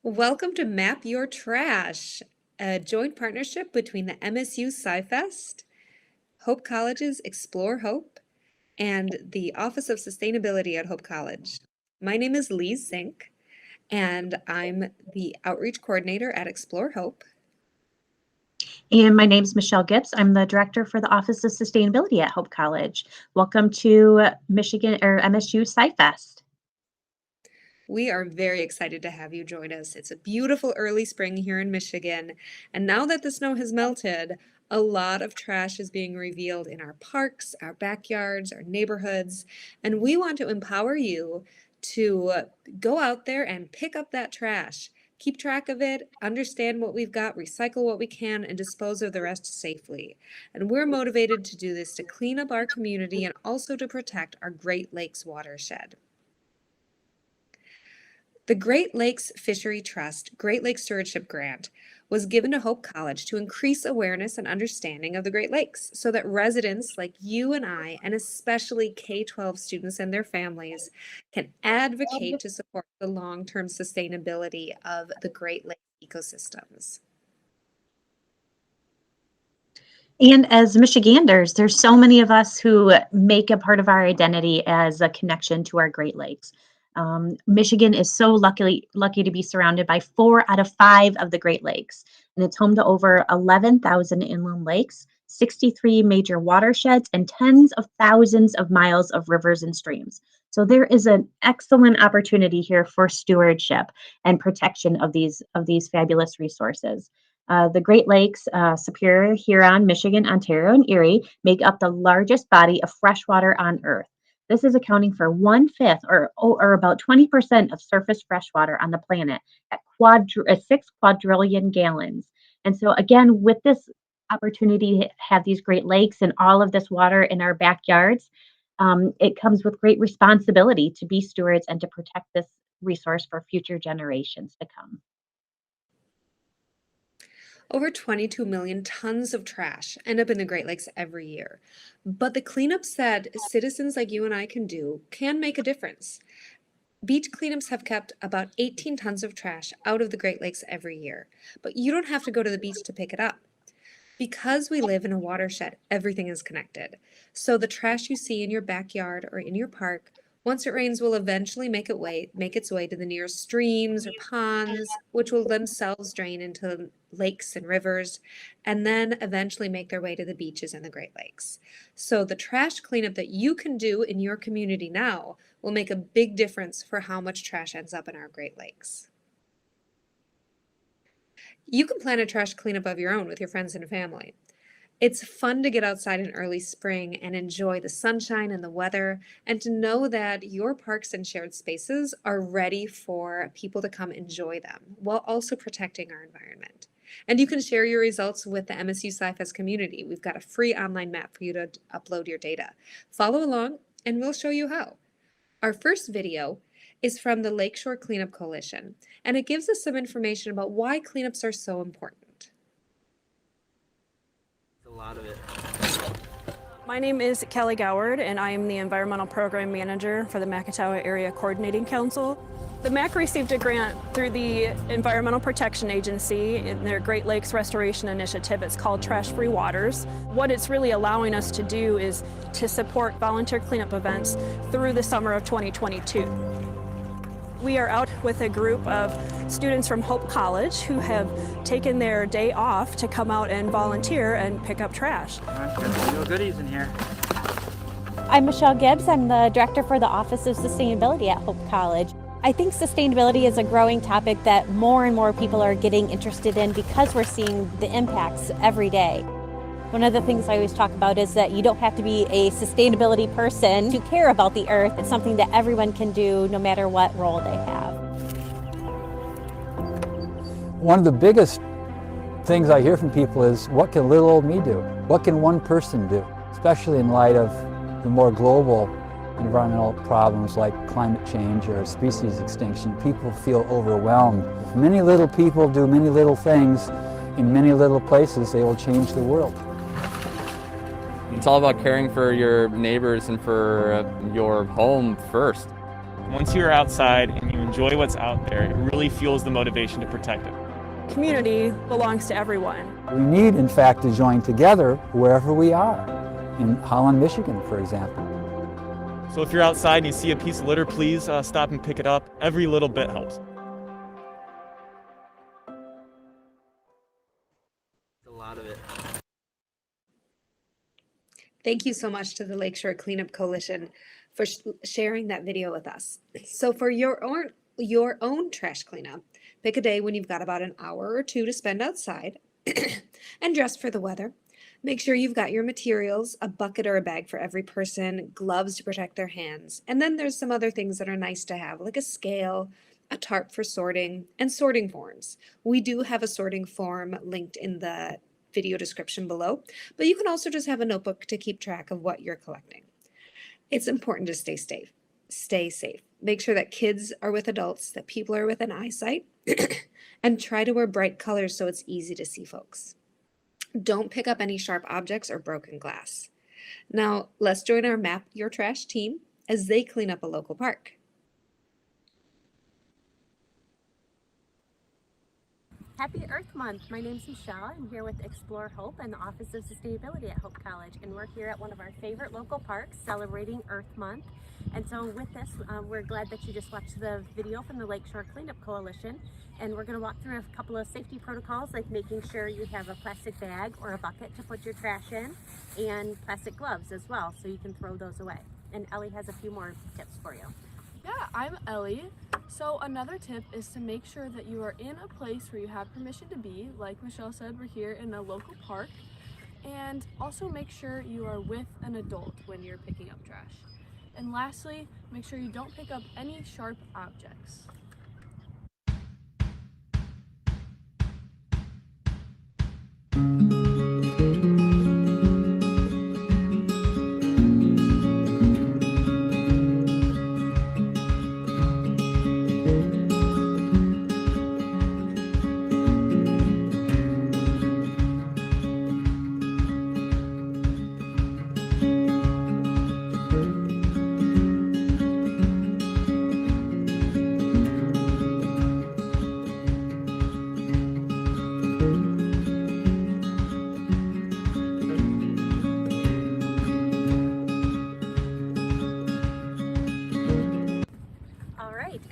Welcome to Map Your Trash, a joint partnership between the MSU SciFest, Hope College's ExploreHope, and the Office of Sustainability at Hope College. My name is Zinck, and I'm the Outreach Coordinator at ExploreHope. And my name is Michelle Gibbs. I'm the Director for the Office of Sustainability at Hope College. Welcome to Michigan or MSU SciFest. We are very excited to have you join us. It's a beautiful early spring here in Michigan, and now that the snow has melted, a lot of trash is being revealed in our parks, our backyards, our neighborhoods, and we want to empower you to go out there and pick up that trash. Keep track of it, understand what we've got, recycle what we can, and dispose of the rest safely. And we're motivated to do this to clean up our community and also to protect our Great Lakes watershed. The Great Lakes Fishery Trust Great Lakes Stewardship Grant was given to Hope College to increase awareness and understanding of the Great Lakes so that residents like you and I, and especially K-12 students and their families, can advocate to support the long-term sustainability of the Great Lakes ecosystems. And as Michiganders, there's so many of us who make a part of our identity as a connection to our Great Lakes. Michigan is so lucky to be surrounded by 4 out of 5 of the Great Lakes, and it's home to over 11,000 inland lakes, 63 major watersheds, and tens of thousands of miles of rivers and streams. So there is an excellent opportunity here for stewardship and protection of these fabulous resources. The Great Lakes, Superior, Huron, Michigan, Ontario, and Erie make up the largest body of freshwater on Earth. This is accounting for 1/5 or about 20% of surface freshwater on the planet at 6 quadrillion gallons. And so again, with this opportunity to have these Great Lakes and all of this water in our backyards, it comes with great responsibility to be stewards and to protect this resource for future generations to come. Over 22 million tons of trash end up in the Great Lakes every year. But the cleanups that citizens like you and I can do can make a difference. Beach cleanups have kept about 18 tons of trash out of the Great Lakes every year, but you don't have to go to the beach to pick it up. Because we live in a watershed, everything is connected. So the trash you see in your backyard or in your park, once it rains, will eventually make its way to the nearest streams or ponds, which will themselves drain into lakes and rivers, and then eventually make their way to the beaches and the Great Lakes. So the trash cleanup that you can do in your community now will make a big difference for how much trash ends up in our Great Lakes. You can plan a trash cleanup of your own with your friends and family. It's fun to get outside in early spring and enjoy the sunshine and the weather, and to know that your parks and shared spaces are ready for people to come enjoy them while also protecting our environment. And you can share your results with the MSU SciFest community. We've got a free online map for you to upload your data. Follow along and we'll show you how. Our first video is from the Lakeshore Cleanup Coalition, and it gives us some information about why cleanups are so important. A lot of it. My name is Kelly Goward, and I am the Environmental Program Manager for the Macatawa Area Coordinating Council. The MAC received a grant through the Environmental Protection Agency in their Great Lakes Restoration Initiative. It's called Trash Free Waters. What it's really allowing us to do is to support volunteer cleanup events through the summer of 2022. We are out with a group of students from Hope College who have taken their day off to come out and volunteer and pick up trash. No goodies in here. I'm Michelle Gibbs. I'm the Director for the Office of Sustainability at Hope College. I think sustainability is a growing topic that more and more people are getting interested in because we're seeing the impacts every day. One of the things I always talk about is that you don't have to be a sustainability person to care about the earth. It's something that everyone can do no matter what role they have. One of the biggest things I hear from people is, what can little old me do? What can one person do? Especially in light of the more global environmental problems like climate change or species extinction. People feel overwhelmed. If many little people do many little things in many little places, they will change the world. It's all about caring for your neighbors and for your home first. Once you're outside and you enjoy what's out there, it really fuels the motivation to protect it. Community belongs to everyone. We need, in fact, to join together wherever we are, in Holland, Michigan, for example. So if you're outside and you see a piece of litter, please stop and pick it up. Every little bit helps. A lot of it. Thank you so much to the Lakeshore Cleanup Coalition for sharing that video with us. So for your own trash cleanup, pick a day when you've got about an hour or two to spend outside and dress for the weather. Make sure you've got your materials, a bucket or a bag for every person, gloves to protect their hands. And then there's some other things that are nice to have, like a scale, a tarp for sorting, and sorting forms. We do have a sorting form linked in the video description below, but you can also just have a notebook to keep track of what you're collecting. It's important to stay safe. Stay safe. Make sure that kids are with adults, that people are within eyesight, and try to wear bright colors so it's easy to see folks. Don't pick up any sharp objects or broken glass. Now, let's join our Map Your Trash team as they clean up a local park. Happy Earth Month. My name's Michelle. I'm here with ExploreHope and the Office of Sustainability at Hope College, and we're here at one of our favorite local parks celebrating Earth Month. And so with this, we're glad that you just watched the video from the Lakeshore Cleanup Coalition, and we're going to walk through a couple of safety protocols, like making sure you have a plastic bag or a bucket to put your trash in, and plastic gloves as well, so you can throw those away. And Ellie has a few more tips for you. Yeah, I'm Ellie. So another tip is to make sure that you are in a place where you have permission to be. Like Michelle said, we're here in a local park. And also make sure you are with an adult when you're picking up trash. And lastly, make sure you don't pick up any sharp objects.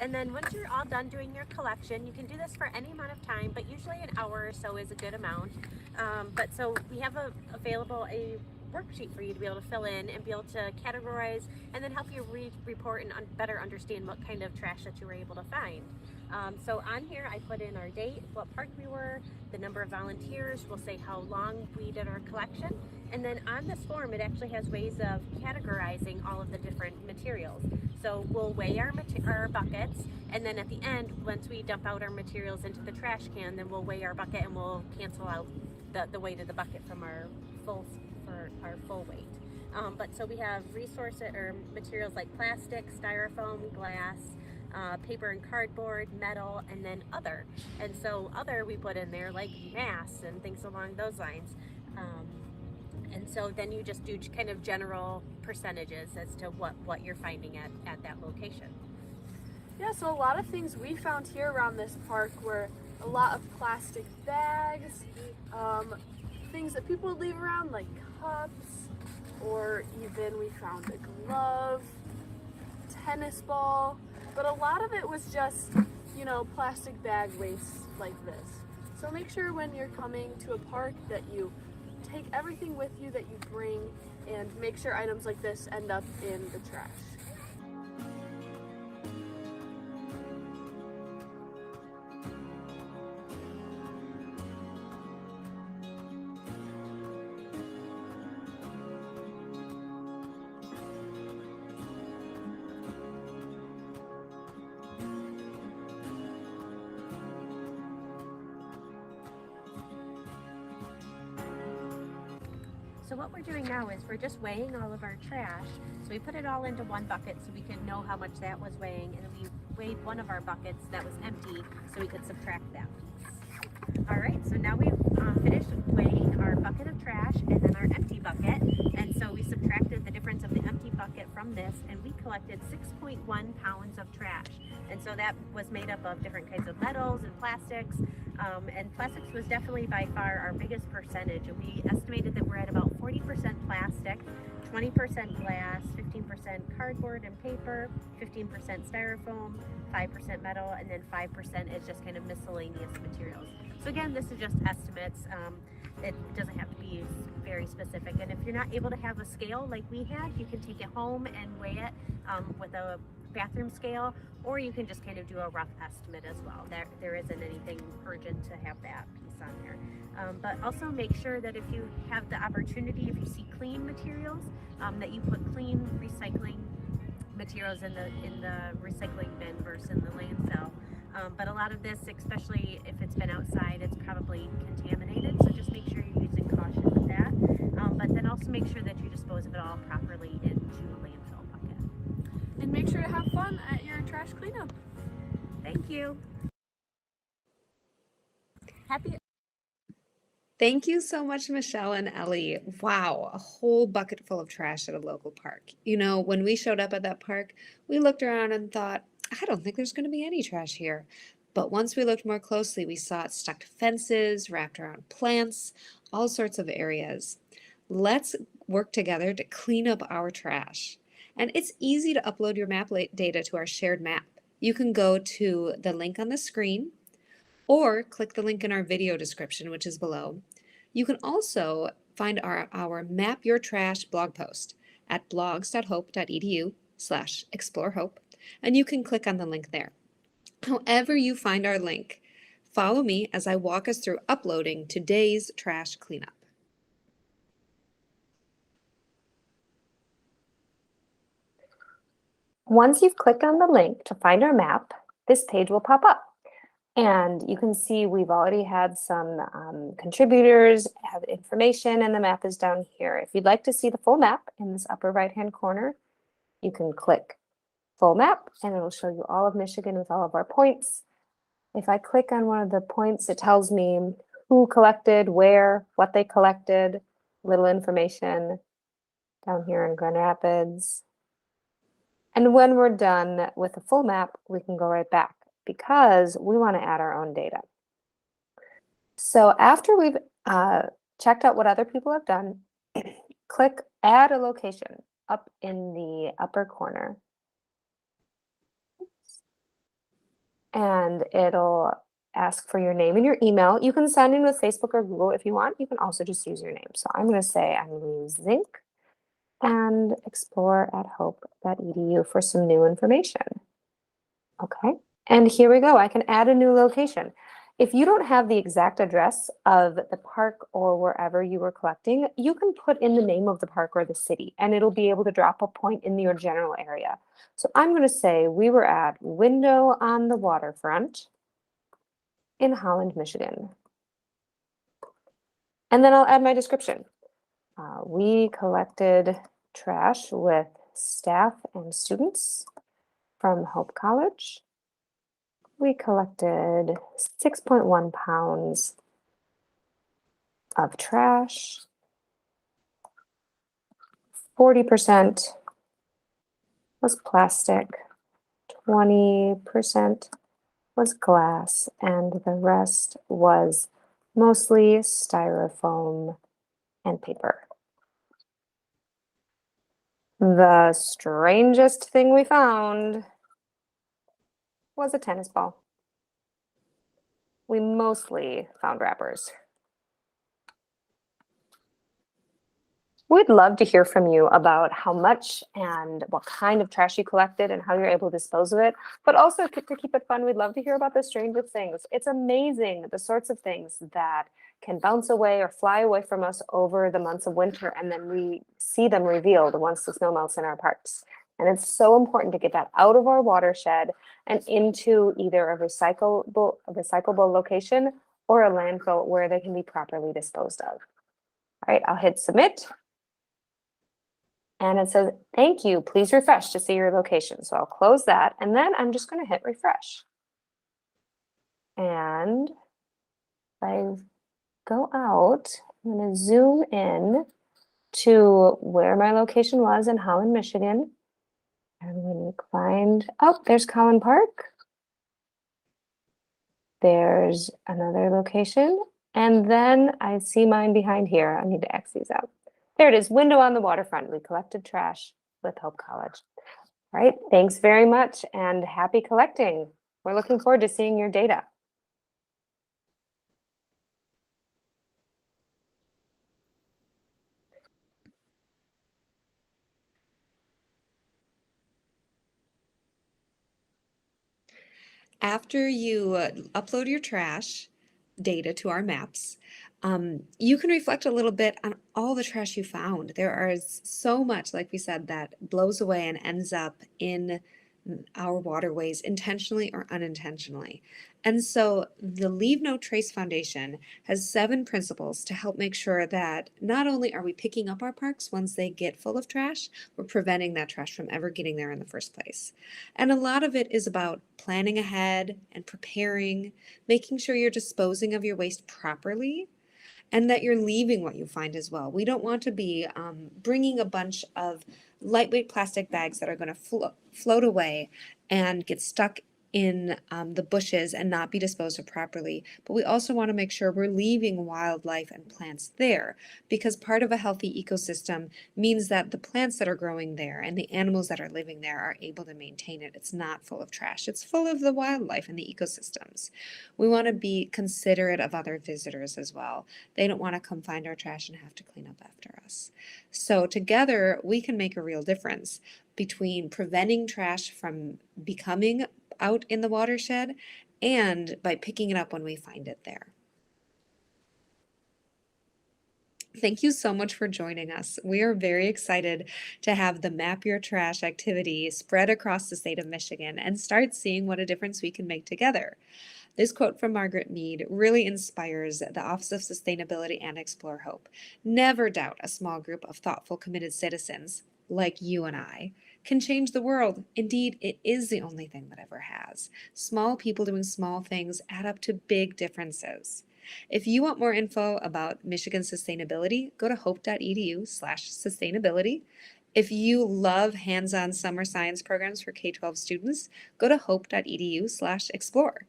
And then once you're all done doing your collection, you can do this for any amount of time, but usually an hour or so is a good amount. So we have available a worksheet for you to be able to fill in and be able to categorize and then help you report and better understand what kind of trash that you were able to find. So on here I put in our date, what park we were, the number of volunteers, we'll say how long we did our collection, and then on this form it actually has ways of categorizing all of the different materials. So we'll weigh our buckets, and then at the end, once we dump out our materials into the trash can, then we'll weigh our bucket and we'll cancel out the weight of the bucket from our full weight. So we have resources or materials like plastic, styrofoam, glass, paper and cardboard, metal, and then other. And so other we put in there like mass and things along those lines. And so then you just do kind of general percentages as to what you're finding at that location. Yeah, so a lot of things we found here around this park were a lot of plastic bags, things that people would leave around like cups, or even we found a glove, tennis ball, but a lot of it was just, plastic bag waste like this. So make sure when you're coming to a park that you take everything with you that you bring, and make sure items like this end up in the trash. So what we're doing now is we're just weighing all of our trash. So we put it all into one bucket so we can know how much that was weighing, and then we weighed one of our buckets that was empty so we could subtract that piece. All right, so now we've finished weighing our bucket of trash and then our empty bucket. And so we subtracted the difference of the empty bucket from this, and we collected 6.1 pounds of trash. And so that was made up of different kinds of metals and plastics. And plastics was definitely by far our biggest percentage. And we estimated that we're at about 40% plastic, 20% glass, 15% cardboard and paper, 15% styrofoam, 5% metal, and then 5% is just kind of miscellaneous materials. So again, this is just estimates. It doesn't have to be very specific. And if you're not able to have a scale like we had, you can take it home and weigh it with a bathroom scale, or you can just kind of do a rough estimate as well. There isn't anything urgent to have that piece on there. But also make sure that if you have the opportunity, if you see clean materials, that you put clean recycling materials in the recycling bin versus in the landfill. But a lot of this, especially if it's been outside, it's probably contaminated. So just make sure you're using caution with that. But then also make sure that you dispose of it all properly into a landfill bucket. And make sure to have fun at your trash cleanup. Thank you. Happy. Thank you so much, Michelle and Ellie. Wow, a whole bucket full of trash at a local park. You know, when we showed up at that park, we looked around and thought, I don't think there's going to be any trash here. But once we looked more closely, we saw it stuck to fences, wrapped around plants, all sorts of areas. Let's work together to clean up our trash. And it's easy to upload your map data to our shared map. You can go to the link on the screen or click the link in our video description, which is below. You can also find our Map Your Trash blog post at blogs.hope.edu/ExploreHope, and you can click on the link there. However you find our link, follow me as I walk us through uploading today's trash cleanup. Once you've clicked on the link to find our map, this page will pop up. And you can see we've already had some contributors have information, and the map is down here. If you'd like to see the full map in this upper right-hand corner, you can click full map and it'll show you all of Michigan with all of our points. If I click on one of the points, it tells me who collected, where, what they collected, little information down here in Grand Rapids. And when we're done with the full map, we can go right back because we want to add our own data. So after we've checked out what other people have done, click add a location up in the upper corner. And it'll ask for your name and your email. You can sign in with Facebook or Google if you want. You can also just use your name. So I'm going to say I'm going to use Zinck and ExploreHope.edu for some new information. Okay, and here we go. I can add a new location. If you don't have the exact address of the park or wherever you were collecting, you can put in the name of the park or the city, and it'll be able to drop a point in your general area. So I'm going to say we were at Window on the Waterfront in Holland, Michigan. And then I'll add my description. We collected trash with staff and students from Hope College. We collected 6.1 pounds of trash. 40% was plastic, 20% was glass, and the rest was mostly styrofoam and paper. The strangest thing we found was a tennis ball. We mostly found wrappers. We'd love to hear from you about how much and what kind of trash you collected and how you're able to dispose of it. But also to keep it fun, we'd love to hear about the strangest things. It's amazing the sorts of things that can bounce away or fly away from us over the months of winter, and then we see them revealed once the snow melts in our parks. And it's so important to get that out of our watershed and into either a recyclable location or a landfill where they can be properly disposed of. All right, I'll hit submit. And it says, thank you, please refresh to see your location. So I'll close that, and then I'm just going to hit refresh. And I go out. I'm going to zoom in to where my location was in Holland, Michigan. I'm going to find, oh, there's Collin Park. There's another location. And then I see mine behind here. I need to X these out. There it is, window on the waterfront. We collected trash with Hope College. All right, thanks very much and happy collecting. We're looking forward to seeing your data. After you upload your trash data to our maps, you can reflect a little bit on all the trash you found. There is so much, like we said, that blows away and ends up in our waterways intentionally or unintentionally. And so the Leave No Trace Foundation has 7 principles to help make sure that not only are we picking up our parks once they get full of trash, we're preventing that trash from ever getting there in the first place. And a lot of it is about planning ahead and preparing, making sure you're disposing of your waste properly, and that you're leaving what you find as well. We don't want to be bringing a bunch of lightweight plastic bags that are going to float away and get stuck in the bushes and not be disposed of properly. But we also want to make sure we're leaving wildlife and plants there, because part of a healthy ecosystem means that the plants that are growing there and the animals that are living there are able to maintain it. It's not full of trash. It's full of the wildlife and the ecosystems. We want to be considerate of other visitors as well. They don't want to come find our trash and have to clean up after us. So together we can make a real difference between preventing trash from becoming out in the watershed and by picking it up when we find it there. Thank you so much for joining us. We are very excited to have the Map Your Trash activity spread across the state of Michigan and start seeing what a difference we can make together. This quote from Margaret Mead really inspires the Office of Sustainability and ExploreHope. Never doubt a small group of thoughtful, committed citizens, like you and I, can change the world. Indeed, it is the only thing that ever has. Small people doing small things add up to big differences. If you want more info about Michigan sustainability, go to hope.edu/sustainability. If you love hands-on summer science programs for K-12 students, go to hope.edu/explore.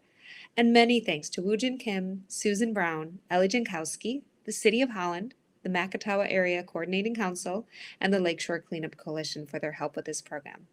And many thanks to Woojin Kim, Susan Brown, Ellie Jankowski, the City of Holland, the Macatawa Area Coordinating Council, and the Lakeshore Cleanup Coalition for their help with this program.